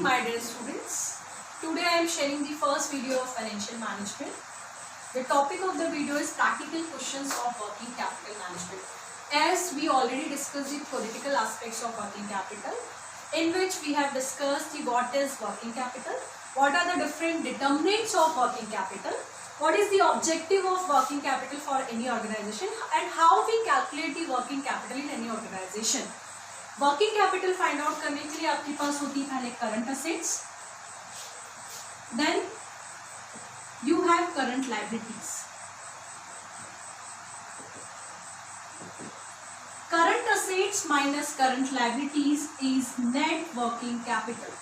my dear students. Today I am sharing the first video of financial management. The topic of the video is practical questions of working capital management. As we already discussed the theoretical aspects of working capital, in which we have discussed what is working capital, what are the different determinants of working capital, what is the objective of working capital for any organization, and how we calculate the working capital in any organization. Working capital find out करने के लिए आपके पास होती है पहले current assets, then you have current liabilities. Current assets minus current liabilities is net working capital.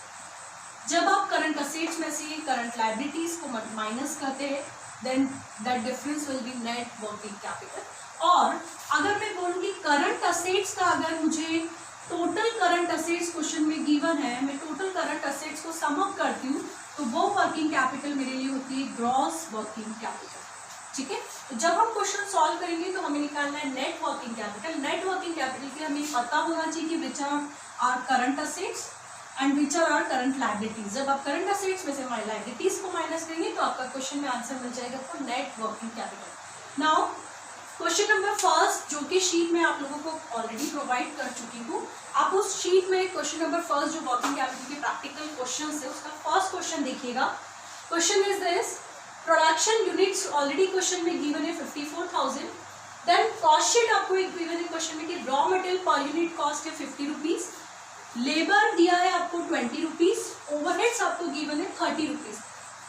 जब आप करंट असेट्स में से करंट लायबिलिटीज को माइनस करते हैं then that difference will be net working capital. और अगर मैं बोलूँगी करंट असेट्स का, अगर मुझे टोटल करंट असेट्स क्वेश्चन में गिवन है, मैं टोटल करंट असेट्स को सम अप करती हूँ तो वो वर्किंग कैपिटल मेरे लिए होती है ग्रॉस वर्किंग कैपिटल. ठीक है, तो जब हम क्वेश्चन सॉल्व करेंगे तो हमें निकालना है net working capital. Net working capital के हमें पता होना चाहिए कि which are current assets and which are current liabilities. जब आप करंट असेट्स में से लायबिलिटीज को माइनस करेंगे तो आपका क्वेश्चन में आंसर मिल जाएगा आपको net working capital. Now question number first, जो कि शीट में आप लोगों को ऑलरेडी प्रोवाइड कर चुकी हूँ, आप उस शीट में क्वेश्चन नंबर फर्स्ट जो वर्किंग कैपिटल के प्रैक्टिकल क्वेश्चन है उसका फर्स्ट क्वेश्चन देखिएगा. Question is this, production units already question में गिवन है 54,000. देन कॉस्ट शीट आपको एक गिवन है क्वेश्चन में कि raw material per unit cost है 50 रुपीज, लेबर दिया है आपको 20 रुपीज, ओवरहेड्स आपको गिवन है 30 रुपीज.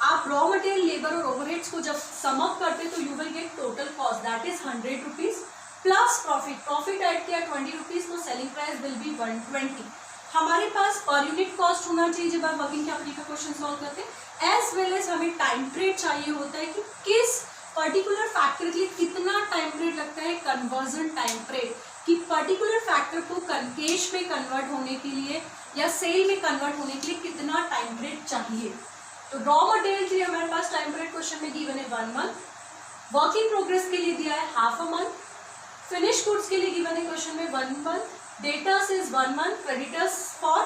आप रॉ मटेरियल, लेबर और ओवरहेड्स को जब सम अप करते तो you will get total cost that is 100 rupees plus profit add किया 20 रुपीज, तो सेलिंग प्राइस विल बी 120. हमारे पास पर यूनिट कॉस्ट होना चाहिए जब आप वर्किंग कैपिटल का क्वेश्चन सॉल्व करते हैं, एज वेल एज हमें टाइम पीरियड चाहिए होता है कि किस पर्टिकुलर फैक्टर के लिए कितना टाइम पीरियड लगता है, कन्वर्जन टाइम पीरियड, कि पर्टिकुलर फैक्टर को कैश में कन्वर्ट होने के लिए या सेल में कन्वर्ट होने के लिए कितना टाइम पीरियड चाहिए. तो रॉ मटेरियल के लिए हमारे पास टाइम पीरियड क्वेश्चन में गिवन है 1 मंथ, वर्क इन प्रोग्रेस के लिए दिया है half a month, finish goods के लिए गिवन है क्वेश्चन में 1 month, debtors is 1 month, creditors for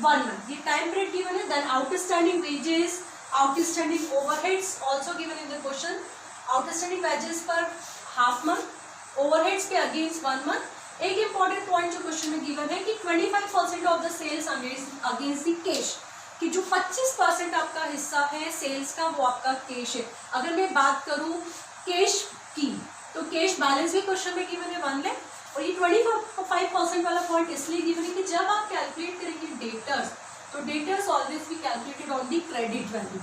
1 month. ये टाइम पीरियड गिवन है. Then outstanding wages, outstanding overheads also given in the question. Outstanding wages पर हाफ मंथ, ओवरहेड्स पे against 1 month. एक important point जो question में given है कि 25% of the sales against the cash, कि जो 25% आपका हिस्सा है सेल्स का वो आपका कैश है. अगर मैं बात करूं कैश की तो कैश बैलेंस भी क्वेश्चन में गिवन है 1 लाख. और ये 25% वाला पॉइंट इसलिए गिवन है कि जब आप कैलकुलेट करेंगे डेटर्स, तो डेटर्स ऑलवेज भी calculated on the credit value.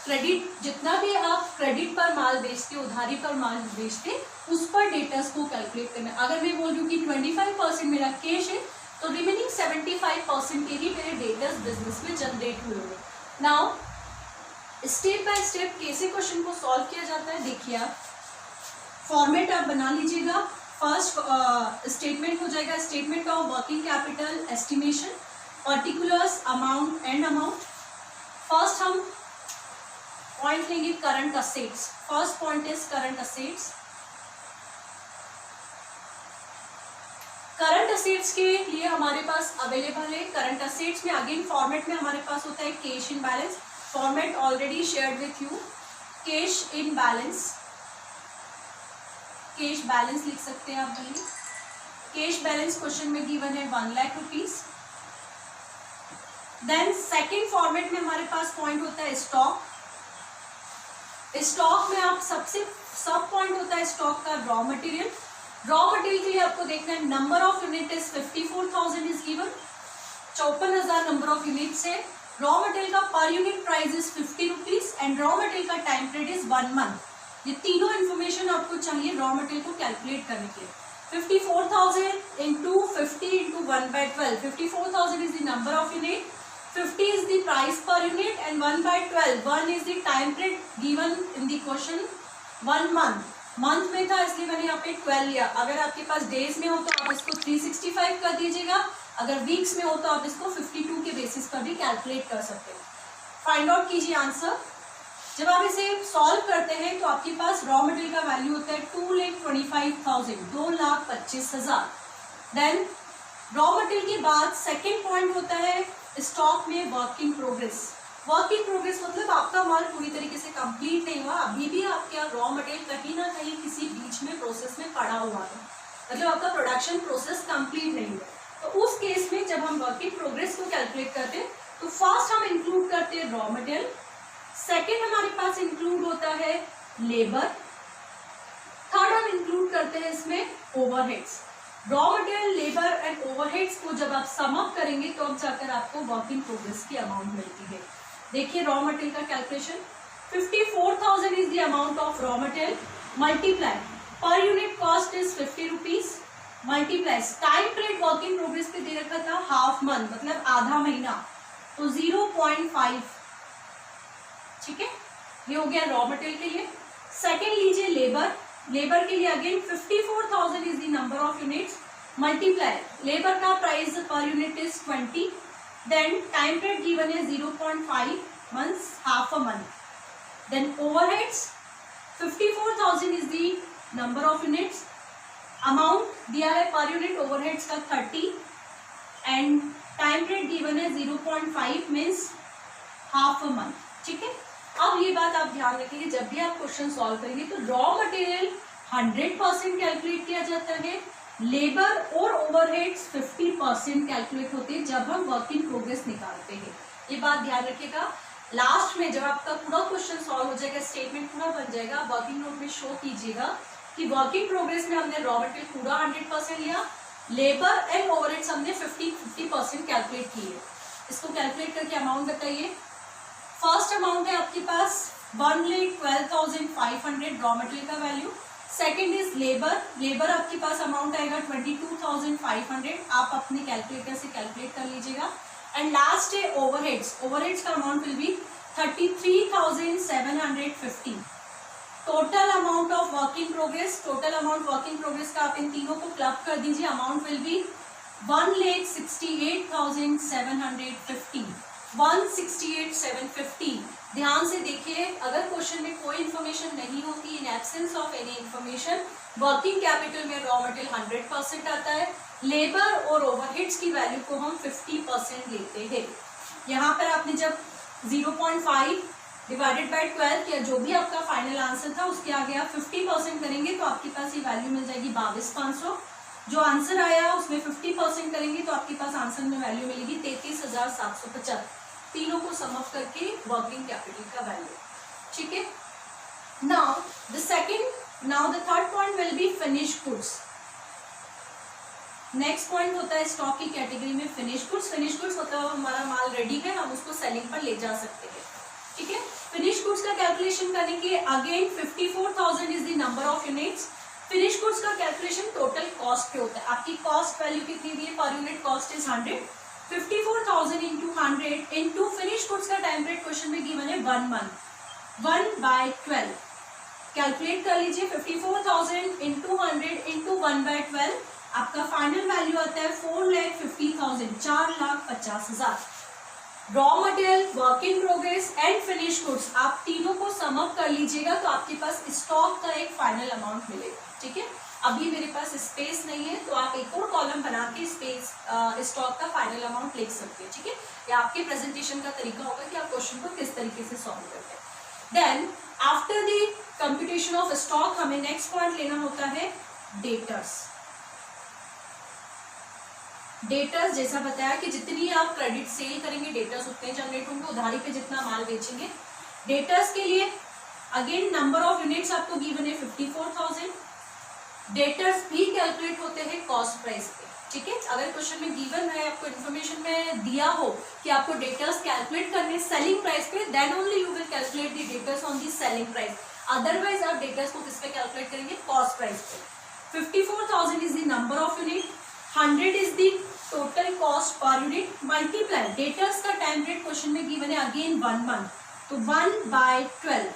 Credit जितना भी आप क्रेडिट पर माल बेचते, उधारी पर माल बेचते, उस पर डेटर्स को कैलकुलेट करना. अगर मैं बोल रही हूँ कि 25% मेरा कैश है तो रिमेनिंग 75% के ही मेरे डेटर्स बिजनेस में जनरेट हुए होंगे. नाउ स्टेप बाय स्टेप कैसे क्वेश्चन को सॉल्व किया जाता है देखिए. आप फॉर्मेट आप बना लीजिएगा. फर्स्ट स्टेटमेंट हो जाएगा statement of working capital estimation, particulars, amount and amount. First हम पॉइंट लेंगे current assets. First point is current assets. Current assets के लिए हमारे पास अवेलेबल है करंट असेट्स में अगेन फॉर्मेट में हमारे पास होता है cash in balance. Format already shared with you. Cash in balance, cash balance लिख सकते हैं आप. पहले कैश बैलेंस क्वेश्चन में गिवन है 1 lakh rupees. Then second format में हमारे पास पॉइंट होता है स्टॉक. स्टॉक में आप सबसे सब पॉइंट होता है स्टॉक का रॉ मटेरियल. रॉ मटेरियल के लिए आपको देखना है number of unit is 54,000 is given. 54,000 number of units है. रॉ मटेरियल का per unit price is 50 rupees and raw material का टाइम पीरियड इज 1 मंथ. ये तीनों इन्फॉर्मेशन आपको चाहिए रॉ मटेरियल को कैलकुलेट करने के लिए. 54,000 into 50 into 1/12. 54,000 is the number of unit, 50 is the price per unit and 1/12. 1 is the time period given in the question. 1 month. Month में था इसलिए मैंने यहाँ पे 12 लिया. अगर आपके पास डेज में हो तो आप इसको 365 कर दीजिएगा. अगर वीक्स में हो तो आप इसको 52 के बेसिस पर भी कैलकुलेट कर सकते हैं. फाइंड आउट कीजिए आंसर. जब आप इसे सॉल्व करते हैं तो आपके पास रॉ मटेरियल का वैल्यू होता है 2,25,000, 2,25,000. देन रॉ मटेरियल के बाद सेकेंड पॉइंट होता है स्टॉक में work in progress, work in progress मतलब आपका माल पूरी तरीके से कंप्लीट नहीं हुआ, अभी भी आपका रॉ मटेरियल कहीं ना कहीं किसी बीच में प्रोसेस में पड़ा हुआ है, मतलब आपका प्रोडक्शन प्रोसेस कंप्लीट नहीं हुआ। तो उस केस में जब हम वर्क इन प्रोग्रेस को कैलकुलेट करते हैं तो फर्स्ट हम इंक्लूड करते हैं रॉ मटेरियल, सेकेंड हमारे पास इंक्लूड होता है लेबर, थर्ड हम इंक्लूड करते हैं इसमें overheads. Raw material, labour and overheads को जब आप सम अप करेंगे तो अब जाकर आपको वर्क इन प्रोग्रेस की अमाउंट मिलती है। देखिए रॉ मटेरियल का calculation, 54,000 is the amount of raw material, multiply per unit cost is 50 rupees, multiply time period work in progress पे दे रखा था हाफ मंथ मतलब आधा महीना, तो 0.5, ठीक है, ये हो गया रॉ मटेरियल के लिए। सेकेंड लीजिए लेबर, लेबर के लिए again 54,000 is the number of units, multiply labour का price per unit is 20, then time period given है 0.5 months, half a month, then overheads 54,000 is the number of units, amount दिया है per unit overheads का 30 and time period given है 0.5 means half a month, ठीक है। अब ये बात आप ध्यान रखिए, जब भी आप क्वेश्चन सॉल्व करेंगे तो रॉ मटेरियल 100% कैलकुलेट किया जाता है, लेबर और ओवरहेड्स 50% कैलकुलेट होते हैं जब हम वर्क इन प्रोग्रेस निकालते हैं। ये बात ध्यान रखिएगा, लास्ट में जब आपका पूरा क्वेश्चन सॉल्व हो जाएगा, स्टेटमेंट पूरा बन जाएगा, वर्किंग नोट में शो कीजिएगा कि वर्क इन प्रोग्रेस में हमने रॉ मटेरियल पूरा 100% लिया, लेबर एंड ओवरहेड्स हमने 50% कैलकुलेट किए। इसको कैलकुलेट करके अमाउंट बताइए। फर्स्ट अमाउंट है आपके पास 1,12,500 रॉ मटेरियल का value, second is labour, labour आपके पास अमाउंट आएगा 22,500, आप अपने कैलकुलेटर से कैलकुलेट कर लीजिएगा, एंड लास्ट है ओवरहेड्स, ओवरहेड्स का amount will be 33,750। Total amount of work in progress, total amount work in progress का आप इन तीनों को क्लब कर दीजिए, अमाउंट विल बी 1,68,750, 168,750। ध्यान से देखिए, अगर क्वेश्चन में कोई इन्फॉर्मेशन नहीं होती, in absence of any information, working capital में रॉ मटेरियल 100% आता है, लेबर और ओवरहेड्स की वैल्यू को हम 50% लेते हैं। यहाँ पर आपने जब 0.5 डिवाइडेड बाय 12 किया, जो भी आपका फाइनल आंसर था उसके आगे आप 50% करेंगे तो आपके पास ये वैल्यू मिल जाएगी 22,500। जो आंसर आया उसमें 50% करेंगे तो आपके पास आंसर में वैल्यू मिलेगी 33,750। तीनों को सम अप करके वर्किंग कैपिटल का वैल्यू, ठीक है। Now the third point will be finish goods. Next point होता है स्टॉक की कैटेगरी में फिनिश गुड्स। फिनिश गुड्स मतलब हमारा माल रेडी है, हम उसको सेलिंग पर ले जा सकते हैं, ठीक है। फिनिश गुड्स का कैलकुलेशन करने के लिए again 54,000 is the number of units. Finish goods का कैलकुलेशन टोटल कॉस्ट पे होता है, आपकी कॉस्ट वैल्यू कितनी दी है, per unit cost is 100, 54,000 into 100 into finish goods का टाइम पीरियड क्वेश्चन में गिवन है 1 मंथ, 1/12 कैलकुलेट कर लीजिए। 54,000 इंटू 100 इंटू 1/12 आपका फाइनल वैल्यू आता है 4,50,000, 4,50,000। Raw material, work in progress and finish goods आप तीनों को सम अप कर लीजिएगा तो आपके पास स्टॉक का एक फाइनल अमाउंट मिलेगा, ठीक है। अभी मेरे पास स्पेस नहीं है तो आप एक और कॉलम बना के स्पेस स्टॉक का फाइनल अमाउंट लिख सकते हैं, ठीक है। या आपके प्रेजेंटेशन का तरीका होगा कि आप क्वेश्चन को किस तरीके से सॉल्व करते हैं। Then after the computation of stock हमें नेक्स्ट पॉइंट लेना होता है डेटर्स। डेटर्स जैसा बताया कि जितनी आप क्रेडिट सेल करेंगे डेटर्स उतने जनरेट होंगे, उधारी पे जितना माल बेचेंगे। डेटर्स के लिए अगेन नंबर ऑफ यूनिट्स आपको गिवन है 54,000। डेटर्स भी कैलकुलेट होते हैं कॉस्ट प्राइस पे, ठीक है। अगर क्वेश्चन में गिवन है, आपको इन्फॉर्मेशन में दिया हो कि आपको डेटर्स कैलकुलेट करने सेलिंग प्राइस पे, then only you will calculate the debtors on the selling price. Otherwise आप डेटर्स को किस पे कैलकुलेट करेंगे, कॉस्ट प्राइस पे। 54,000 is the number of unit, 100 is the total cost per unit, multiply debtors का time period question में given है again 1 month, तो 1/12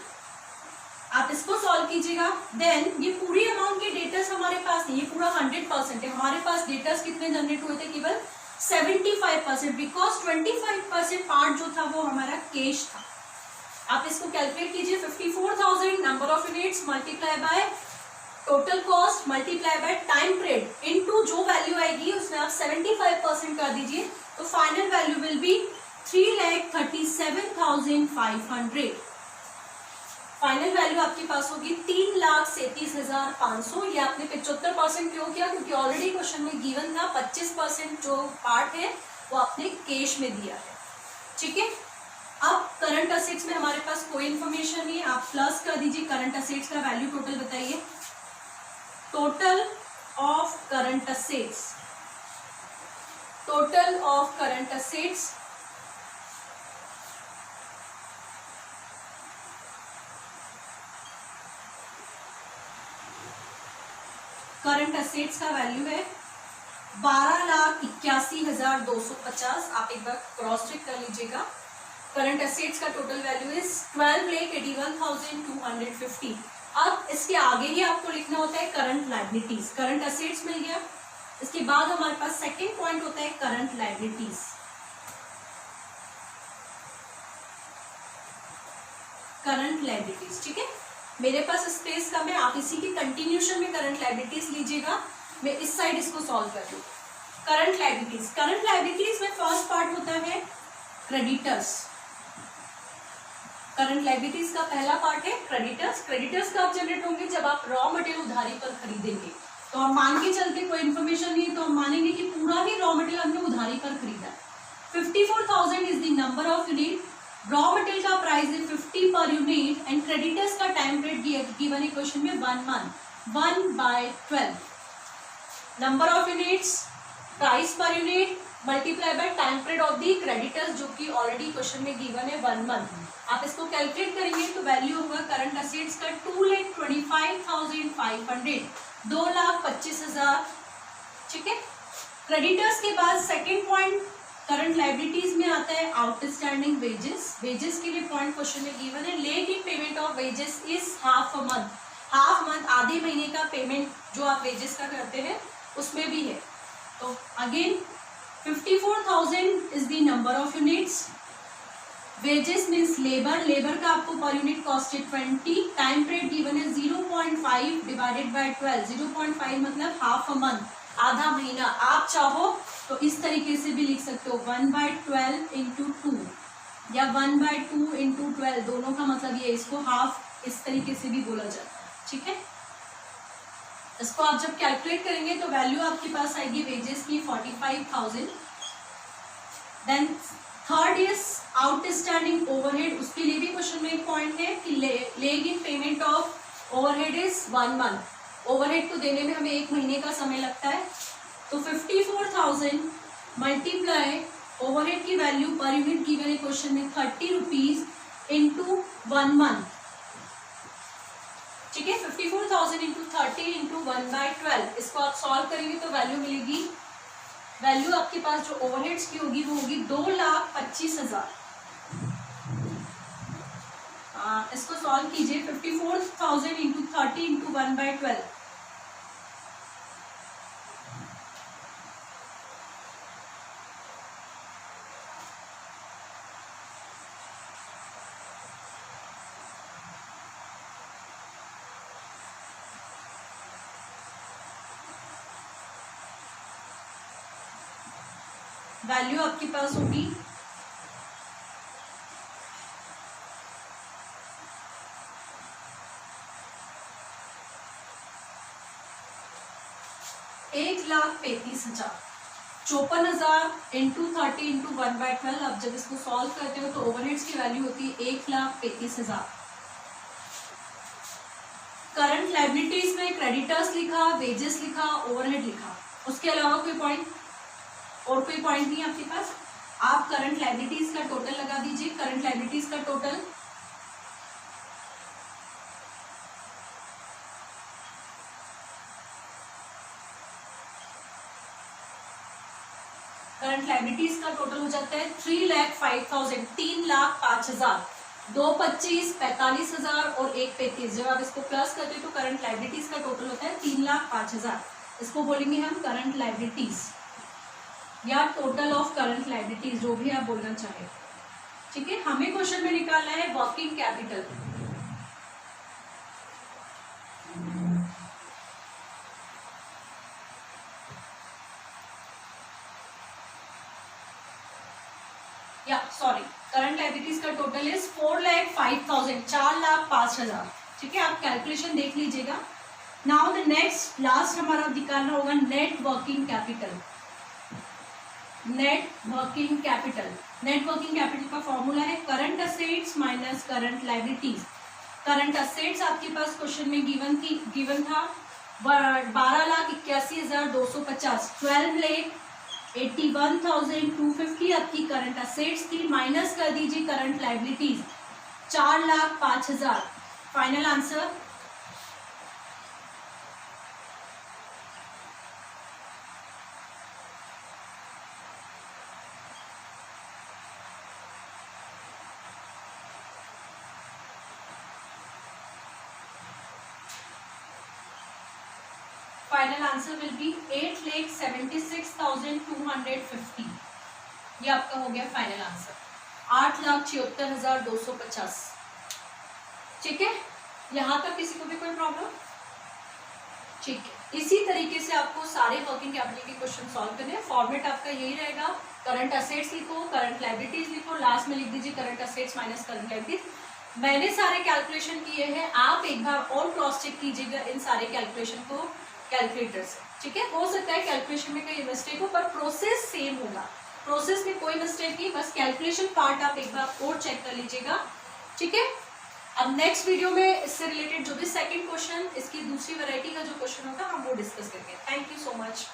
आप इसको सॉल्व कीजिएगा। देन ये पूरी अमाउंट के डेटर्स हमारे पास नहीं, ये पूरा 100% है, हमारे पास डेटर्स कितने जनरेट हुए थे, केवल 75%, बिकॉज 25% पार्ट जो था वो हमारा कैश था। आप इसको कैलकुलेट कीजिए, 54,000 number of units multiply by total cost multiply by time period into जो वैल्यू आएगी उसमें आप 75% कर दीजिए, तो final value will be 3,37,500। Final value आपके पास होगी 3,37,500। ये आपने 75% क्यों किया? क्योंकि ऑलरेडी क्वेश्चन में गिवन था 25% जो पार्ट है वो आपने कैश में दिया है। ठीक है, अब करंट असेट्स में हमारे पास कोई इंफॉर्मेशन नहीं है, आप प्लस कर दीजिए। करंट असेट्स का वैल्यू टोटल बताइए। Total of current assets, total of current assets current assets का वैल्यू है 12,81,250। आप एक बार क्रॉस चेक कर लीजिएगा। करंट असेट्स का टोटल वैल्यू इज 12,81,250। अब इसके आगे ही आपको लिखना होता है करंट लायबिलिटीज। करंट असेट्स मिल गया, इसके बाद हमारे पास सेकेंड पॉइंट होता है करंट लायबिलिटीज। करंट लायबिलिटीज, ठीक है, मेरे पास स्पेस कम है, आप इसी की कंटिन्यूशन में करंट लायबिलिटीज लीजिएगा। मैं इस साइड इसको सॉल्व कर दूं। करंट लायबिलिटीज, करंट लायबिलिटीज में फर्स्ट पार्ट होता है क्रेडिटर्स। करंट लायबिलिटीज का पहला पार्ट है क्रेडिटर्स। क्रेडिटर्स कब जनरेट होंगे? जब आप रॉ मटेरियल उधारी पर खरीदेंगे। तो हम मान के चलते, कोई इन्फॉर्मेशन नहीं है तो हम मानेंगे कि पूरा ही रॉ मटेरियल हमने उधारी पर खरीदा। 54,000 is the number of unit. Raw material का प्राइस है 50 पर यूनिट एंड क्रेडिटर्स का टाइम पीरियड गिवन है क्वेश्चन में 1 month. 1/12 number of units, price per unit multiply by time period of the creditors, जो कि ऑलरेडी क्वेश्चन में given है 1 month. आप इसको कैलकुलेट करेंगे तो वैल्यू होगा करंट असेट्स का 2,25,500, 2,25,000। ठीक है, क्रेडिटर्स के बाद सेकेंड पॉइंट करंट लायबिलिटीज में आता है आउटस्टैंडिंग वेजेस। वेजेस के लिए पॉइंट क्वेश्चन में गिवन है late in payment of wages is half a month. Half month, आधे महीने का पेमेंट जो आप वेजेस का करते हैं उसमें भी है। तो again 54,000 is the number of units. Wages means labour, labour का आपको पर यूनिट कॉस्ट है 20। टाइम पीरियड गिवन है 0.5 डिवाइडेड बाय 12। 0.5 मतलब हाफ अ मंथ, आधा महीना। आप चाहो तो इस तरीके से भी लिख सकते हो 1/12 इंटू 2 या 1/2 इंटू 12, दोनों का मतलब ये, इसको हाफ इस तरीके से भी बोला जाता है। ठीक है, इसको आप जब कैलकुलेट करेंगे तो वैल्यू आपके पास आएगी वेजेस की 45,000। Then third is outstanding overhead. उसके लिए भी क्वेश्चन में एक पॉइंट है कि lag in payment of overhead is 1 month. Overhead को देने में हमें 1 महीने का समय लगता है। तो 54,000 मल्टीप्लाई ओवरहेड की वैल्यू पर यूनिट गिवन है क्वेश्चन में 30 रुपीज इंटू 1 मंथ। ठीक है, 54,000 इंटू 30 इंटू 1/12, इसको आप सॉल्व करेंगे तो वैल्यू मिलेगी, वैल्यू आपके पास जो ओवरहेड्स की होगी वो होगी 2,25,000। इसको सॉल्व कीजिए 54,000 इंटू 30 इंटू 1/12, वैल्यू आपके पास होगी 1,35,000। 54,000 इंटू 30 इंटू 1/12। अब जब इसको सॉल्व करते हो तो ओवरहेड्स की वैल्यू होती है 1,35,000। करंट लायबिलिटीज में क्रेडिटर्स लिखा, वेजेस लिखा, ओवरहेड लिखा, उसके अलावा कोई पॉइंट और कोई पॉइंट नहीं है आपके पास। आप करंट लायबिलिटीज का टोटल लगा दीजिए। करंट लायबिलिटीज का टोटल हो जाता है 3,05,000, 3,05,000। 2,25,000, 45,000 और 1,35,000। जब आप इसको प्लस करते हो तो करंट लायबिलिटीज का टोटल होता है 3,05,000। इसको बोलेंगे हम करंट लायबिलिटीज या टोटल ऑफ करंट लायबिलिटीज, जो भी आप बोलना चाहे। ठीक है, हमें क्वेश्चन में निकालना है वर्किंग कैपिटल। करंट लाइबिलिटीज का टोटल इज 4,05,000, 4,05,000। ठीक है, आप कैलकुलेशन देख लीजिएगा। नाउ द नेक्स्ट लास्ट हमारा निकालना होगा net working capital. Net working capital, net working capital का फॉर्मूला है current assets minus current liabilities. Current assets आपके पास क्वेश्चन में गिवन था 12,81,250, 12,81,250 आपकी करंट असेट्स थी। माइनस कर दीजिए current liabilities 4,05,000। Final answer final answer will be 8,76,250। ये आपका हो गया फाइनल आंसर 8,76,250। ठीक है, यहां तक किसी को भी कोई प्रॉब्लम? ठीक है, इसी तरीके से आपको सारे वर्किंग कैपिटल के क्वेश्चन सॉल्व करने हैं। फॉर्मेट आपका यही रहेगा, करंट असेट्स लिखो, करंट लाइबिलिटीज लिखो, लास्ट में लिख दीजिए current assets minus current liabilities. मैंने सारे कैलकुलेशन किए हैं, आप एक बार और क्रॉस चेक कीजिएगा इन सारे कैलकुलेशन को कैलकुलेटर से। ठीक है, हो सकता है कैलकुलेशन में कहीं मिस्टेक हो, पर प्रोसेस सेम होगा, प्रोसेस में कोई मिस्टेक नहीं, बस कैलकुलेशन पार्ट आप एक बार और चेक कर लीजिएगा। ठीक है, अब नेक्स्ट वीडियो में इससे रिलेटेड जो भी सेकंड क्वेश्चन, इसकी दूसरी वैरायटी का जो क्वेश्चन होगा हम वो डिस्कस करेंगे। Thank you so much.